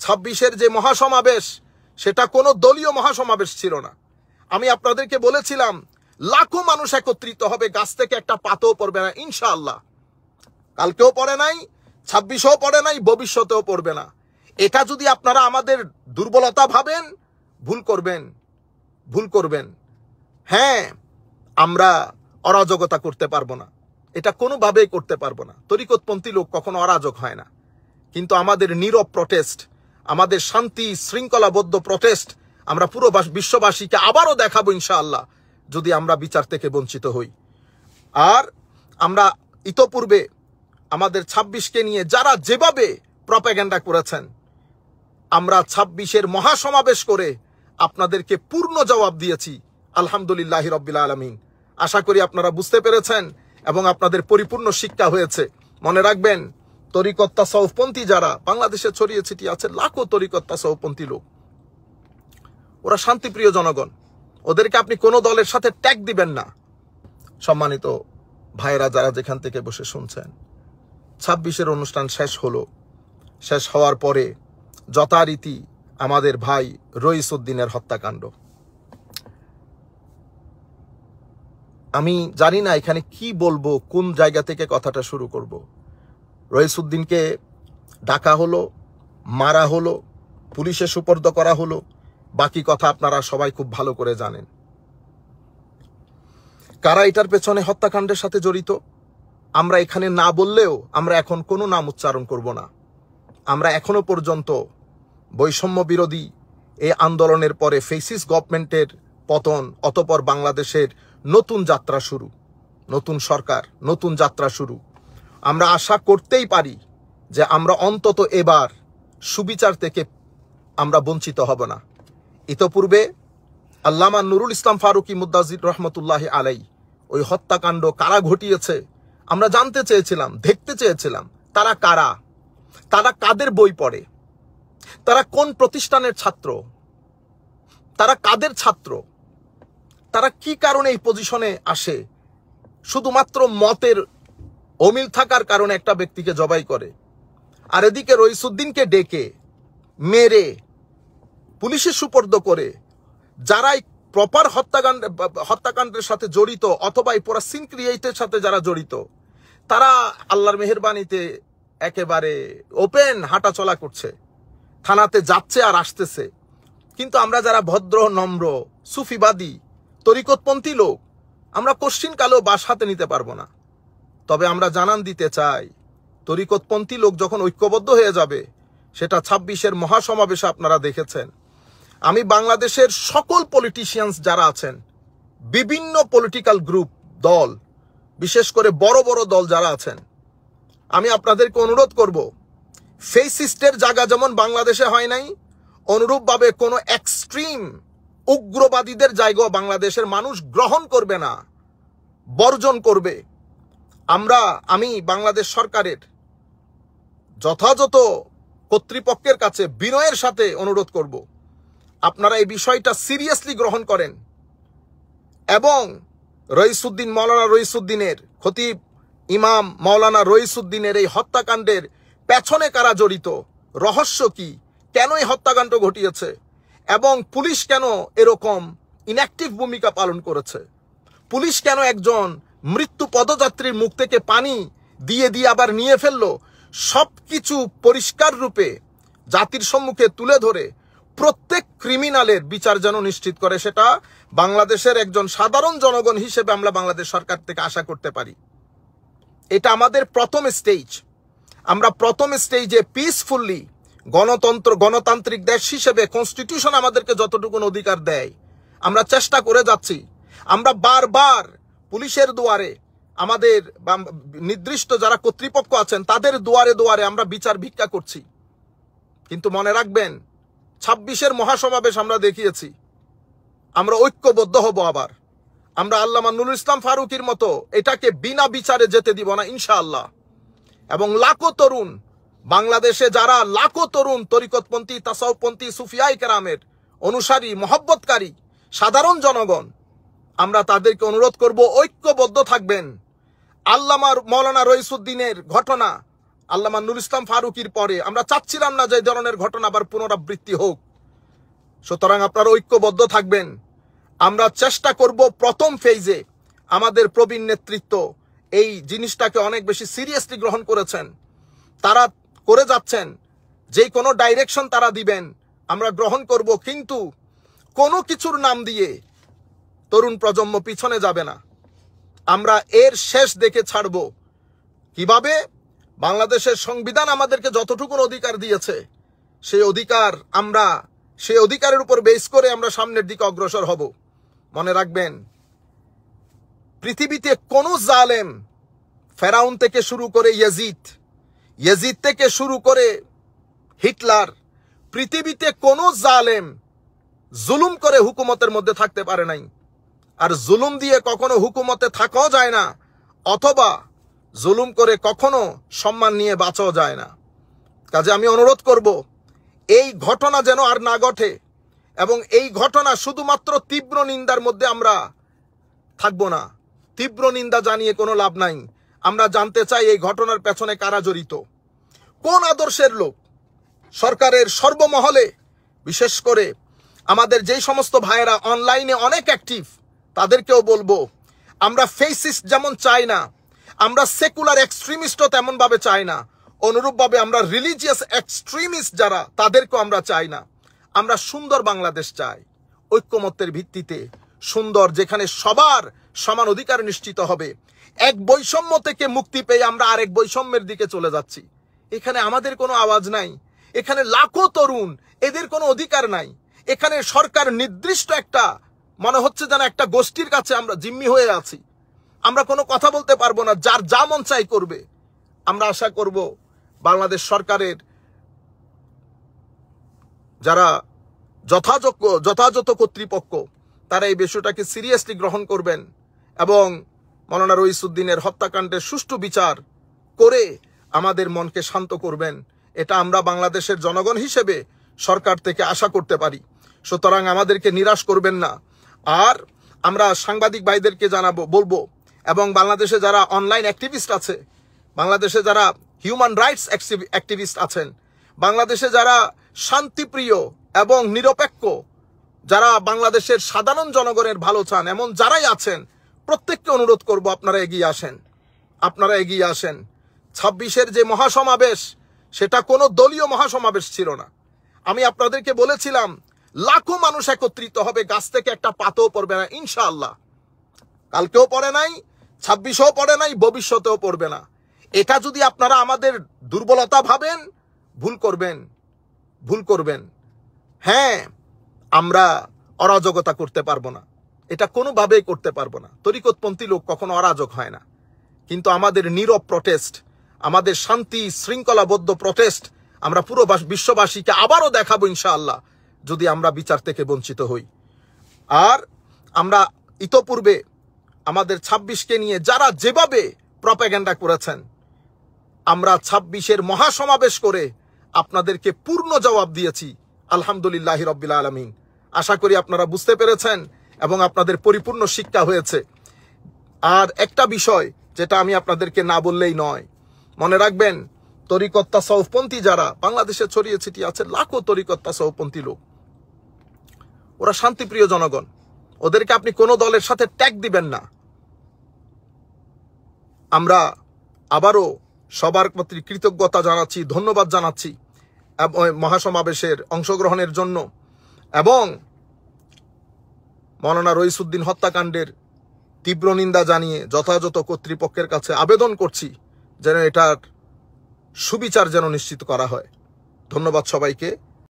26-এর যে মহাসমাবেশ সেটা কোনো দলীয় মহাসমাবেশ ছিল না। আমি আপনাদেরকে বলেছিলাম লাখো মানুষ একত্রিত হবে, গাছ থেকে একটা পাতাও পড়বে না ইনশাআল্লাহ। কালকেও পড়ে নাই, 26-ও পড়ে নাই, ভবিষ্যতেও পড়বে না। এটা যদি আপনারা আমাদের দুর্বলতা ভাবেন, ভুল করবেন। হ্যাঁ, আমরা অরাজকতা করতে পারবো না, এটা কোনোভাবেই করতে পারবো না। তরিকতপন্থী লোক কখনো অরাজক হয় না। কিন্তু আমাদের নীরব প্রটেস্ট, আমাদের শান্তি শৃঙ্খলাবদ্ধ প্রটেস্ট আমরা পুরো বিশ্ববাসীকে আবারও দেখাবো ইনশাআল্লাহ, যদি আমরা বিচার থেকে বঞ্চিত হই। আর আমরা ইতোপূর্বে আমাদের 26কে নিয়ে যারা যেভাবে প্রপাগান্ডা করেছেন, আমরা 26-এর মহাসমাবেশ করে আপনাদেরকে পূর্ণ জবাব দিয়েছি আলহামদুলিল্লাহ রাব্বিল আলামিন। আশা করি আপনারা বুঝতে পেরেছেন এবং আপনাদের পরিপূর্ণ শিক্ষা হয়েছে। মনে রাখবেন, তরিকত তাসাউফপন্থী যারা বাংলাদেশে ছড়িয়ে ছিটিয়ে আছে, লাখো তরিকত তাসাউফপন্থী লোক, ওরা শান্তিপ্রিয় জনগণ, ওদেরকে আপনি কোনো দলের সাথে ট্যাগ দিবেন না। সম্মানিত ভাইরা যারা যেখান থেকে বসে শুনছেন, 26-এর অনুষ্ঠান শেষ হলো। শেষ হওয়ার পরে যথারীতি আমাদের ভাই রইসউদ্দিনের হত্যাকাণ্ড। আমি জানি না এখানে কি বলবো, কোন জায়গা থেকে কথাটা শুরু করব। রইসউদ্দিনকে ডাকা হলো, মারা হলো, পুলিশে সুপর্দ করা হলো, বাকি কথা আপনারা সবাই খুব ভালো করে জানেন। কারা এটার পেছনে হত্যাকাণ্ডের সাথে জড়িত আমরা এখানে না বললেও আমরা এখন কোনো নাম উচ্চারণ করব না। আমরা এখনো পর্যন্ত বৈষম্য বিরোধী এই আন্দোলনের পরে ফেসিস গভর্নমেন্টের পতন, অতঃপর বাংলাদেশের নতুন যাত্রা শুরু, নতুন সরকার, নতুন যাত্রা শুরু। আমরা আশা করতেই পারি যে আমরা অন্তত এবার সুবিচার থেকে আমরা বঞ্চিত হব না। ইতোপূর্বে আল্লামা নুরুল ইসলাম ফারুকী মুদ্দাজির রহমতুল্লাহ আলাই ওই হত্যাকাণ্ড কারা ঘটিয়েছে আমরা জানতে চেয়েছিলাম, দেখতে চেয়েছিলাম। তারা কারা, তারা কাদের বই পড়ে, তারা কোন প্রতিষ্ঠানের ছাত্র, তারা কাদের ছাত্র, তারা কি কারণে এই পজিশনে আসে। শুধুমাত্র মতের অমিল থাকার কারণে একটা ব্যক্তিকে জবাই করে, আর এদিকে রইসউদ্দিনকে ডেকে মেরে পুলিশের সুপর্দ করে যারাই প্রপার হত্যাকাণ্ডের সাথে জড়িত অথবা এই পুরো সিন ক্রিয়েটের সাথে যারা জড়িত, তারা আল্লাহর মেহেরবানিতে একেবারে ওপেন হাঁটা চলা করছে, থানাতে যাচ্ছে আর আসতেছে। কিন্তু আমরা যারা ভদ্র, নম্র, সুফিবাদী, তরিকতপন্থী লোক, আমরা কোশ্চিনকালেও বাস হাতে নিতে পারবো না। তবে আমরা জানান দিতে চাই, তরিকতপন্থী লোক যখন ঐক্যবদ্ধ হয়ে যাবে, সেটা 26-এর মহাসমাবেশে আপনারা দেখেছেন। আমি বাংলাদেশের সকল পলিটিশিয়ানস যারা আছেন, বিভিন্ন পলিটিক্যাল গ্রুপ, দল, বিশেষ করে বড় বড় দল যারা আছেন, আমি আপনাদেরকে অনুরোধ করব, ফেসিস্টের জায়গা যেমন বাংলাদেশে হয় নাই, অনুরূপভাবে কোনো এক্সট্রিম উগ্রবাদীদের জায়গাও বাংলাদেশের মানুষ গ্রহণ করবে না, বর্জন করবে। আমি বাংলাদেশ সরকারের যথাযথ কর্তৃপক্ষের কাছে বিনয়ের সাথে অনুরোধ করব, আপনারা এই বিষয়টা সিরিয়াসলি গ্রহণ করেন এবং রইসউদ্দিন, মাওলানা রইসউদ্দিনের, খতিব ইমাম মাওলানা রইসউদ্দিনের এই হত্যাকাণ্ডের পেছনে কারা জড়িত, রহস্য কি, কেন এই হত্যাকাণ্ড ঘটিয়েছে এবং পুলিশ কেন এরকম ইনঅ্যাক্টিভ ভূমিকা পালন করেছে, পুলিশ কেন একজন মৃত্যু পদযাত্রীর মুখ থেকে পানি দিয়ে আবার নিয়ে ফেললো, সবকিছু পরিষ্কার রূপে জাতির সম্মুখে তুলে ধরে প্রত্যেক ক্রিমিনালের বিচার যেন নিশ্চিত করে, সেটা বাংলাদেশের একজন সাধারণ জনগণ হিসেবে আমরা বাংলাদেশ সরকার থেকে আশা করতে পারি। এটা আমাদের প্রথম স্টেজ। আমরা প্রথম স্টেজে পিসফুলি গণতান্ত্রিক দেশ হিসেবে কনস্টিটিউশন আমাদেরকে যতটুকু অধিকার দেয় আমরা চেষ্টা করে যাচ্ছি। আমরা বারবার পুলিশের দুয়ারে, আমাদের নির্দিষ্ট যারা কর্তৃপক্ষ আছেন তাদের দুয়ারে দুয়ারে আমরা বিচার ভিক্ষা করছি। কিন্তু মনে রাখবেন, 26-এর মহাসমাবেশ আমরা দেখিয়েছি, আমরা ঐক্যবদ্ধ হব। আবার আমরা আল্লামা নুরুল ইসলাম ফারুকীর মতো এটাকে বিনা বিচারে যেতে দিব না ইনশাআল্লাহ। এবং লাখো তরুণ বাংলাদেশে, যারা লাখো তরুণ তরিকতপন্থী, তাসাউফপন্থী, সুফিয়ায়ে কেরামের অনুসারী, মহব্বতকারী সাধারণ জনগণ, আমরা তাদেরকে অনুরোধ করব ঐক্যবদ্ধ থাকবেন। আল্লামা মাওলানা রইসউদ্দিনের ঘটনা আল্লামা নুরুল ইসলাম ফারুকীর পরে আমরা চাচ্ছিলাম না যে এই ধরনের ঘটনা আবার পুনরাবৃত্তি হোক। সুতরাং আপনারা ঐক্যবদ্ধ থাকবেন। আমরা চেষ্টা করব প্রথম ফেজে আমাদের প্রবীণ নেতৃত্ব এই জিনিসটাকে অনেক বেশি সিরিয়াসলি গ্রহণ করেছেন, তারা করে যাচ্ছেন। যে কোনো ডাইরেকশন তারা দিবেন আমরা গ্রহণ করব, কিন্তু কোনো কিছুর নাম দিয়ে তরুণ প্রজন্ম পিছনে যাবে না। আমরা এর শেষ দেখে ছাড়ব। কিভাবে? বাংলাদেশের সংবিধান আমাদেরকে যতটুকু অধিকার দিয়েছে সেই অধিকারের উপর বেস করে আমরা সামনের দিকে অগ্রসর হব। মনে রাখবেন, পৃথিবীতে কোনো জালেম, ফেরাউন থেকে শুরু করে ইয়াজিদ থেকে শুরু করে হিটলার, পৃথিবীতে কোনো জালেম জুলুম করে হুকুমতের মধ্যে থাকতে পারে নাই। আর জুলুম দিয়ে কখনো হুকুমতে থাকাও যায় না, অথবা জুলুম করে কখনো সম্মান নিয়ে বাঁচাও যায় না। কাজে আমি অনুরোধ করব, এই ঘটনা যেন আর না ঘটে, এবং এই ঘটনা শুধুমাত্র তীব্র নিন্দার মধ্যে আমরা থাকবো না। তীব্র নিন্দা জানিয়ে কোনো লাভ নাই। আমরা জানতে চাই এই ঘটনার পেছনে কারা জড়িত, কোন আদর্শের লোক। সরকারের সর্বমহলে, বিশেষ করে আমাদের যেই সমস্ত ভাইয়েরা অনলাইনে অনেক অ্যাক্টিভ, তাদেরকেও বলবো, আমরা ফেসিস্ট যেমন চাই না, আমরা সেকুলার এক্সট্রিমিস্টও তেমন ভাবে চাই না, অনুরূপভাবে আমরা রিলিজিয়াস এক্সট্রিমিস্ট যারা, তাদেরকেও আমরা চাই না। আমরা সুন্দর বাংলাদেশ চাই, ঐক্যমত্যের ভিত্তিতে সুন্দর, যেখানে সবার সমান অধিকার নিশ্চিত হবে। এক বৈষম্য থেকে মুক্তি পেয়ে আমরা আরেক বৈষম্যের দিকে চলে যাচ্ছি। এখানে আমাদের কোনো আওয়াজ নাই, এখানে লাখো তরুণ, এদের কোনো অধিকার নাই। এখানে সরকার নির্দিষ্ট একটা, মনে হচ্ছে যেন একটা গোষ্ঠীর কাছে আমরা জিম্মি হয়ে আছি। আমরা কোনো কথা বলতে পারবো না, যার যা মন চাই করবে। আমরা আশা করব বাংলাদেশ সরকারের যারা যথাযথ কর্তৃপক্ষ, তারা এই বিষয়টাকে সিরিয়াসলি গ্রহণ করবেন এবং মৌলানা রইসউদ্দিনের হত্যাকাণ্ডের সুষ্ঠু বিচার করে আমাদের মনকে শান্ত করবেন। এটা আমরা বাংলাদেশের জনগণ হিসেবে সরকার থেকে আশা করতে পারি। সুতরাং আমাদেরকে নিরাশ করবেন না। আর আমরা সাংবাদিক ভাইদেরকে বলবো, এবং বাংলাদেশে যারা অনলাইন অ্যাক্টিভিস্ট আছে, বাংলাদেশে যারা হিউম্যান রাইটস অ্যাক্টিভিস্ট আছেন, বাংলাদেশে যারা শান্তিপ্রিয় এবং নিরপেক্ষ, যারা বাংলাদেশের সাধারণ জনগণের ভালো চান, এমন যারাই আছেন, প্রত্যেককে অনুরোধ করব, আপনারা এগিয়ে আসেন। 26-এর যে মহাসমাবেশ, সেটা কোনো দলীয় মহাসমাবেশ ছিল না। আমি আপনাদেরকে বলেছিলাম, লাখো মানুষ একত্রিত হবে, গাছ থেকে একটা পাতাও পড়বে না ইনশাআল্লাহ। কালকেও পড়ে নাই, 26-ও পড়ে নাই, ভবিষ্যতেও পড়বে না। এটা যদি আপনারা আমাদের দুর্বলতা ভাবেন, ভুল করবেন। হ্যাঁ, আমরা অরাজকতা করতে পারবো না, এটা কোনোভাবেই করতে পারবো না। তরিকতপন্থী লোক কখনো অরাজক হয় না। কিন্তু আমাদের নীরব প্রটেস্ট, আমাদের শান্তি শৃঙ্খলাবদ্ধ প্রটেস্ট আমরা পুরো বিশ্ববাসীকে আবারও দেখাবো ইনশাআল্লাহ, যদি আমরা বিচার থেকে বঞ্চিত হই। আর আমরা ইতোপূর্বে আমাদের 26কে নিয়ে যারা যেভাবে প্রপাগান্ডা করেছেন, আমরা 26-এর মহাসমাবেশ করে আপনাদেরকে পূর্ণ জবাব দিয়েছি। আলহামদুলিল্লাহি রাব্বিল আলামিন। আশা করি আপনারা বুঝতে পেরেছেন এবং আপনাদের পরিপূর্ণ শিক্ষা হয়েছে। আর একটা বিষয় যেটা আমি আপনাদেরকে না বললেই নয়, মনে রাখবেন, তরিকত তাসাউফপন্থী যারা বাংলাদেশে ছড়িয়ে ছিটিয়ে আছে, লাখো তরিকত তাসাউফপন্থী লোক, ওরা শান্তিপ্রিয় জনগণ। ওদেরকে আপনি কোনো দলের সাথে ট্যাগ দিবেন না। আমরা আবারও সবার প্রতি কৃতজ্ঞতা জানাচ্ছি, ধন্যবাদ জানাচ্ছি মহাসমাবেশের অংশগ্রহণের জন্য, এবং মৌলানা রইসউদ্দিন হত্যাকাণ্ডের তীব্র নিন্দা জানিয়ে যথাযথ কর্তৃপক্ষের কাছে আবেদন করছি যেন এটার সুবিচার যেন নিশ্চিত করা হয়। ধন্যবাদ সবাইকে।